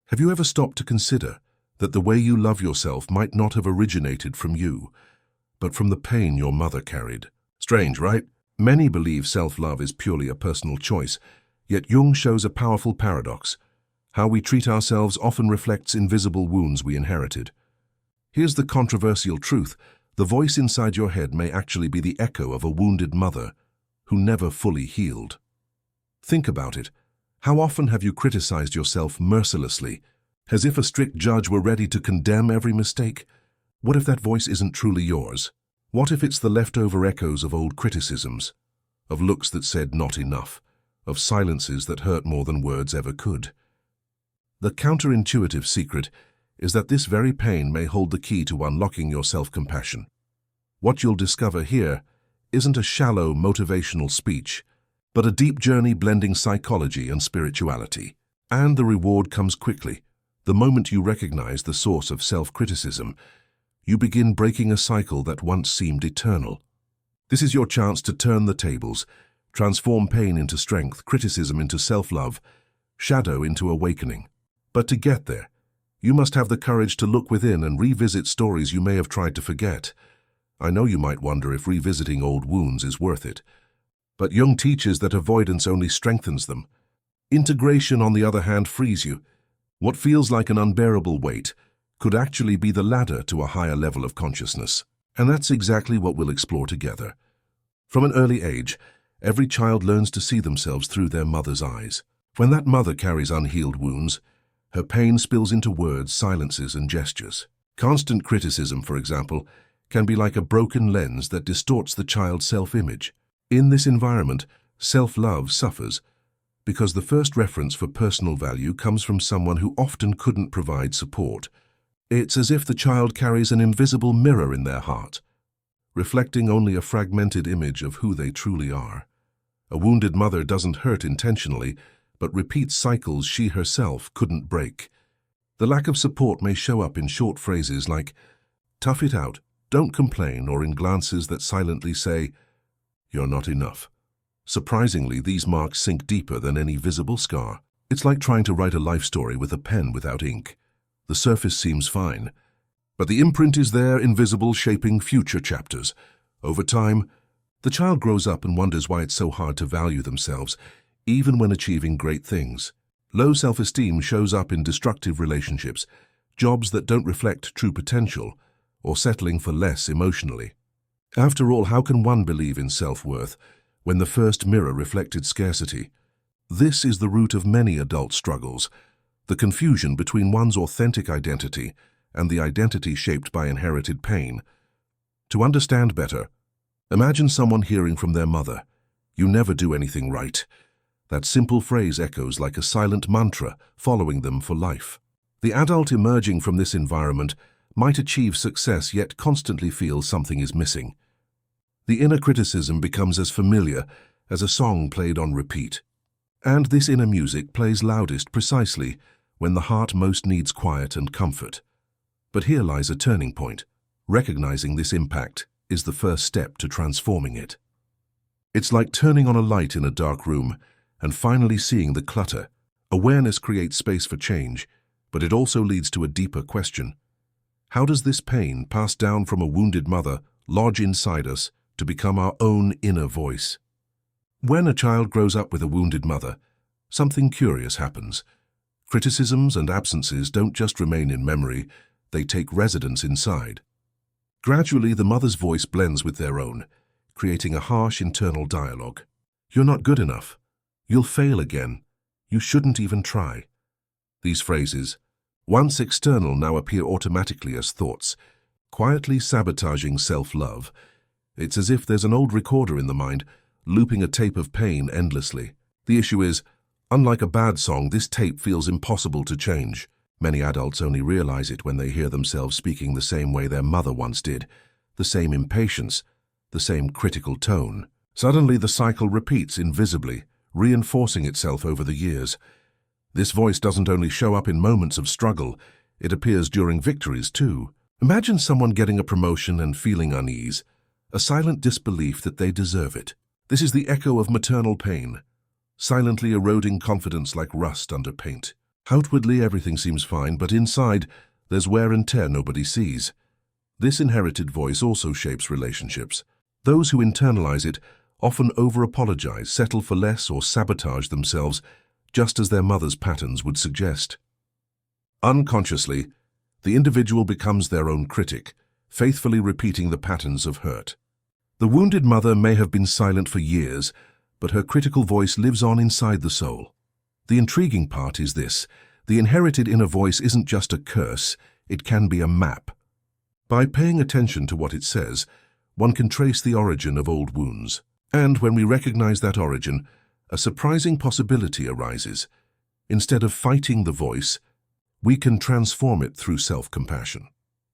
Have you ever stopped to consider that the way you love yourself might not have originated from you, but from the pain your mother carried? Strange, right? Many believe self-love is purely a personal choice, yet Jung shows a powerful paradox. How we treat ourselves often reflects invisible wounds we inherited. Here's the controversial truth. The voice inside your head may actually be the echo of a wounded mother who never fully healed. Think about it. How often have you criticized yourself mercilessly, as if a strict judge were ready to condemn every mistake? What if that voice isn't truly yours? What if it's the leftover echoes of old criticisms, of looks that said not enough, of silences that hurt more than words ever could? The counterintuitive secret is that this very pain may hold the key to unlocking your self-compassion. What you'll discover here isn't a shallow motivational speech, but a deep journey blending psychology and spirituality. And the reward comes quickly. The moment you recognize the source of self-criticism, you begin breaking a cycle that once seemed eternal. This is your chance to turn the tables, transform pain into strength, criticism into self-love, shadow into awakening. But to get there, you must have the courage to look within and revisit stories you may have tried to forget. I know you might wonder if revisiting old wounds is worth it, but Jung teaches that avoidance only strengthens them. Integration, on the other hand, frees you. What feels like an unbearable weight could actually be the ladder to a higher level of consciousness. And that's exactly what we'll explore together. From an early age, every child learns to see themselves through their mother's eyes. When that mother carries unhealed wounds, her pain spills into words, silences, and gestures. Constant criticism, for example, can be like a broken lens that distorts the child's self-image. In this environment, self-love suffers because the first reference for personal value comes from someone who often couldn't provide support. It's as if the child carries an invisible mirror in their heart, reflecting only a fragmented image of who they truly are. A wounded mother doesn't hurt intentionally, but repeats cycles she herself couldn't break. The lack of support may show up in short phrases like, "Tough it out, don't complain," or in glances that silently say, "You're not enough." Surprisingly, these marks sink deeper than any visible scar. It's like trying to write a life story with a pen without ink. The surface seems fine, but the imprint is there, invisible, shaping future chapters. Over time, the child grows up and wonders why it's so hard to value themselves, even when achieving great things. Low self-esteem shows up in destructive relationships, jobs that don't reflect true potential, or settling for less emotionally. After all, how can one believe in self-worth when the first mirror reflected scarcity? This is the root of many adult struggles, the confusion between one's authentic identity and the identity shaped by inherited pain. To understand better, imagine someone hearing from their mother, "You never do anything right." That simple phrase echoes like a silent mantra, following them for life. The adult emerging from this environment might achieve success yet constantly feel something is missing. The inner criticism becomes as familiar as a song played on repeat. And this inner music plays loudest precisely when the heart most needs quiet and comfort. But here lies a turning point. Recognizing this impact is the first step to transforming it. It's like turning on a light in a dark room and finally seeing the clutter. Awareness creates space for change, but it also leads to a deeper question. How does this pain, passed down from a wounded mother, lodge inside us to become our own inner voice? When a child grows up with a wounded mother, something curious happens. Criticisms and absences don't just remain in memory, they take residence inside. Gradually, the mother's voice blends with their own, creating a harsh internal dialogue. "You're not good enough. You'll fail again. You shouldn't even try." These phrases, once external, now appear automatically as thoughts, quietly sabotaging self-love. It's as if there's an old recorder in the mind, looping a tape of pain endlessly. The issue is, unlike a bad song, this tape feels impossible to change. Many adults only realize it when they hear themselves speaking the same way their mother once did, the same impatience, the same critical tone. Suddenly the cycle repeats invisibly, reinforcing itself over the years. This voice doesn't only show up in moments of struggle, it appears during victories too. Imagine someone getting a promotion and feeling unease, a silent disbelief that they deserve it. This is the echo of maternal pain, silently eroding confidence like rust under paint. Outwardly, everything seems fine, but inside, there's wear and tear nobody sees. This inherited voice also shapes relationships. Those who internalize it often over-apologize, settle for less, or sabotage themselves, just as their mother's patterns would suggest. Unconsciously, the individual becomes their own critic, faithfully repeating the patterns of hurt. The wounded mother may have been silent for years, but her critical voice lives on inside the soul. The intriguing part is this: the inherited inner voice isn't just a curse, it can be a map. By paying attention to what it says, one can trace the origin of old wounds. And when we recognize that origin, a surprising possibility arises. Instead of fighting the voice, we can transform it through self-compassion.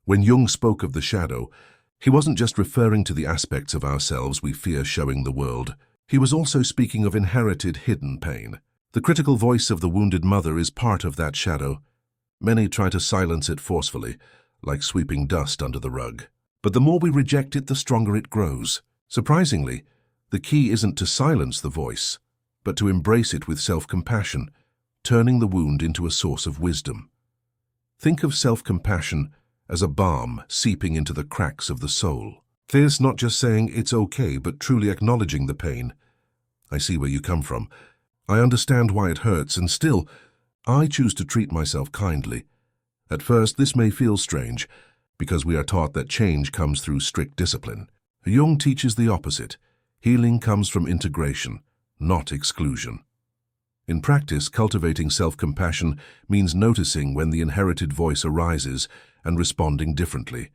When Jung spoke of the shadow, he wasn't just referring to the aspects of ourselves we fear showing the world. He was also speaking of inherited hidden pain. The critical voice of the wounded mother is part of that shadow. Many try to silence it forcefully, like sweeping dust under the rug. But the more we reject it, the stronger it grows. Surprisingly, the key isn't to silence the voice, but to embrace it with self-compassion, turning the wound into a source of wisdom. Think of self-compassion as a balm seeping into the cracks of the soul. This not just saying it's okay, but truly acknowledging the pain. I see where you come from. I understand why it hurts, and still, I choose to treat myself kindly. At first, this may feel strange, because we are taught that change comes through strict discipline. Jung teaches the opposite. Healing comes from integration, not exclusion. In practice, cultivating self-compassion means noticing when the inherited voice arises and responding differently.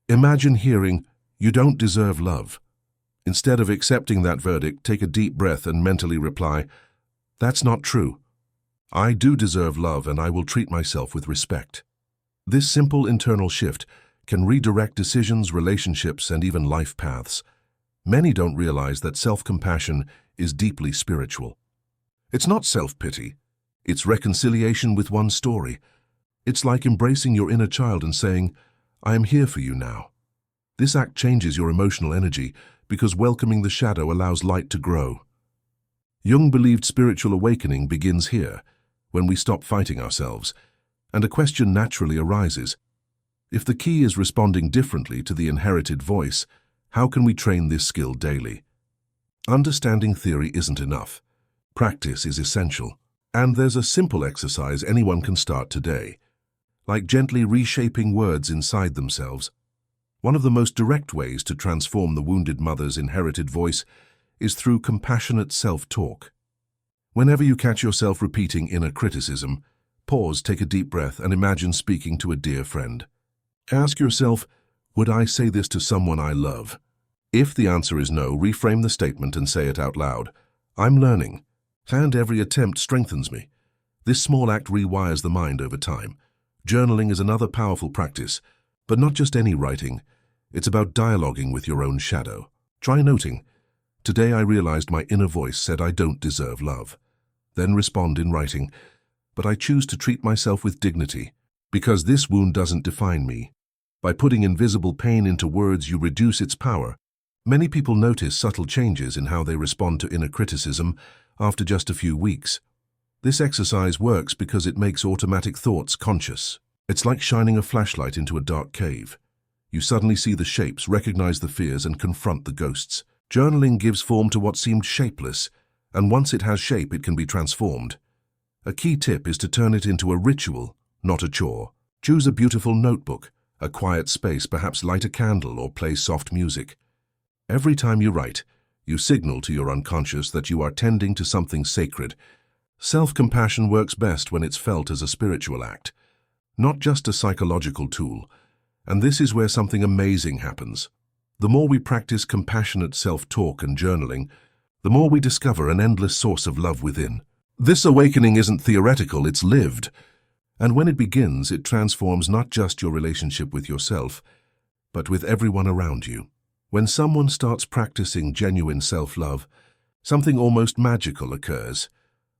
Imagine hearing, "You don't deserve love." Instead of accepting that verdict, take a deep breath and mentally reply, "That's not true. I do deserve love, and I will treat myself with respect." This simple internal shift can redirect decisions, relationships, and even life paths. Many don't realize that self-compassion is deeply spiritual. It's not self-pity. It's reconciliation with one's story. It's like embracing your inner child and saying, "I am here for you now." This act changes your emotional energy because welcoming the shadow allows light to grow. Jung believed spiritual awakening begins here, when we stop fighting ourselves, and a question naturally arises. If the key is responding differently to the inherited voice, how can we train this skill daily? Understanding theory isn't enough. Practice is essential. And there's a simple exercise anyone can start today, like gently reshaping words inside themselves. One of the most direct ways to transform the wounded mother's inherited voice is through compassionate self-talk. Whenever you catch yourself repeating inner criticism, pause, take a deep breath, and imagine speaking to a dear friend. Ask yourself, would I say this to someone I love? If the answer is no, reframe the statement and say it out loud. I'm learning, and every attempt strengthens me. This small act rewires the mind over time. Journaling is another powerful practice, but not just any writing. It's about dialoguing with your own shadow. Try noting, "Today I realized my inner voice said I don't deserve love." Then respond in writing, "But I choose to treat myself with dignity, because this wound doesn't define me." By putting invisible pain into words, you reduce its power. Many people notice subtle changes in how they respond to inner criticism after just a few weeks. This exercise works because it makes automatic thoughts conscious. It's like shining a flashlight into a dark cave. You suddenly see the shapes, recognize the fears, and confront the ghosts. Journaling gives form to what seemed shapeless, and once it has shape, it can be transformed. A key tip is to turn it into a ritual, not a chore. Choose a beautiful notebook, a quiet space, perhaps light a candle or play soft music. Every time you write, you signal to your unconscious that you are tending to something sacred. Self-compassion works best when it's felt as a spiritual act, not just a psychological tool. And this is where something amazing happens. The more we practice compassionate self-talk and journaling, the more we discover an endless source of love within. This awakening isn't theoretical, it's lived. And when it begins, it transforms not just your relationship with yourself, but with everyone around you. When someone starts practicing genuine self-love, something almost magical occurs.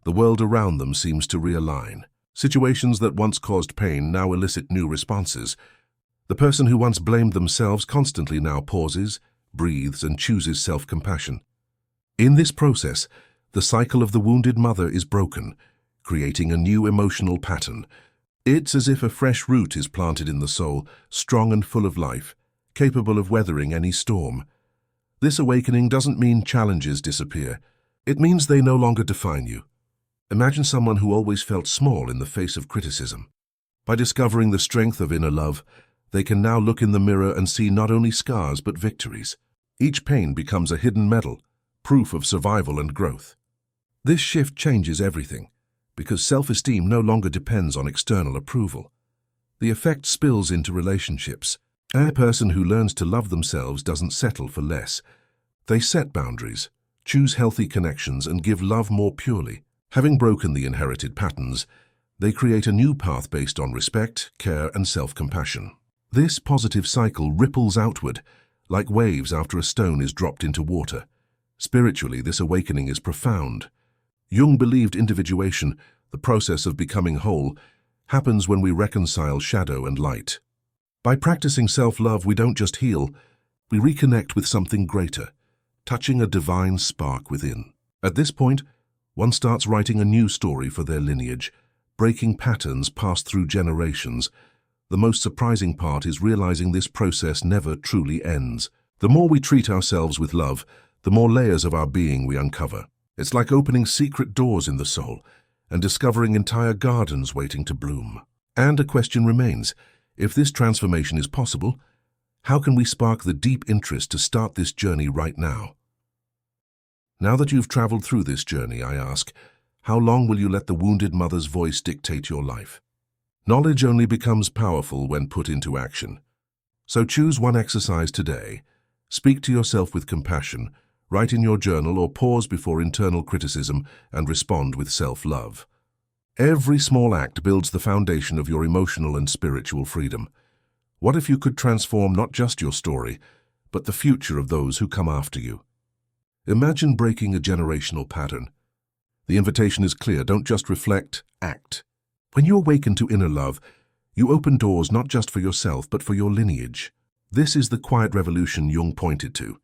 The world around them seems to realign. Situations that once caused pain now elicit new responses. The person who once blamed themselves constantly now pauses, breathes, and chooses self-compassion. In this process, the cycle of the wounded mother is broken, creating a new emotional pattern. It's as if a fresh root is planted in the soul, strong and full of life, capable of weathering any storm. This awakening doesn't mean challenges disappear. It means they no longer define you. Imagine someone who always felt small in the face of criticism. By discovering the strength of inner love, they can now look in the mirror and see not only scars but victories. Each pain becomes a hidden medal, proof of survival and growth. This shift changes everything, because self-esteem no longer depends on external approval. The effect spills into relationships. A person who learns to love themselves doesn't settle for less. They set boundaries, choose healthy connections, and give love more purely. Having broken the inherited patterns, they create a new path based on respect, care, and self-compassion. This positive cycle ripples outward, like waves after a stone is dropped into water. Spiritually, this awakening is profound. Jung believed individuation, the process of becoming whole, happens when we reconcile shadow and light. By practicing self-love, we don't just heal, we reconnect with something greater, touching a divine spark within. At this point, one starts writing a new story for their lineage, breaking patterns passed through generations. The most surprising part is realizing this process never truly ends. The more we treat ourselves with love, the more layers of our being we uncover. It's like opening secret doors in the soul and discovering entire gardens waiting to bloom. And a question remains: if this transformation is possible, how can we spark the deep interest to start this journey right now? Now that you've traveled through this journey, I ask, how long will you let the wounded mother's voice dictate your life? Knowledge only becomes powerful when put into action. So choose one exercise today. Speak to yourself with compassion, write in your journal, or pause before internal criticism and respond with self-love. Every small act builds the foundation of your emotional and spiritual freedom. What if you could transform not just your story, but the future of those who come after you? Imagine breaking a generational pattern. The invitation is clear: don't just reflect, act. When you awaken to inner love, you open doors not just for yourself, but for your lineage. This is the quiet revolution Jung pointed to.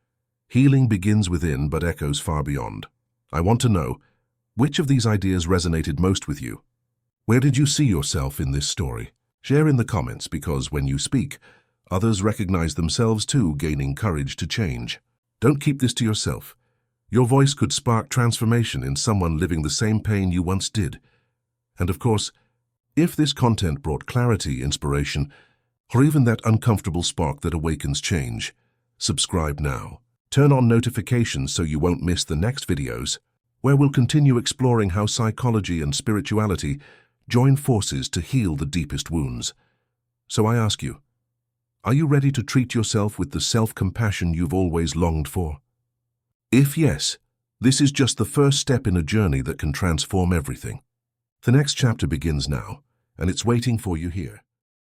Healing begins within, but echoes far beyond. I want to know, which of these ideas resonated most with you? Where did you see yourself in this story? Share in the comments, because when you speak, others recognize themselves too, gaining courage to change. Don't keep this to yourself. Your voice could spark transformation in someone living the same pain you once did. And of course, if this content brought clarity, inspiration, or even that uncomfortable spark that awakens change, subscribe now. Turn on notifications so you won't miss the next videos, where we'll continue exploring how psychology and spirituality join forces to heal the deepest wounds. So I ask you, are you ready to treat yourself with the self-compassion you've always longed for? If yes, this is just the first step in a journey that can transform everything. The next chapter begins now, and it's waiting for you here.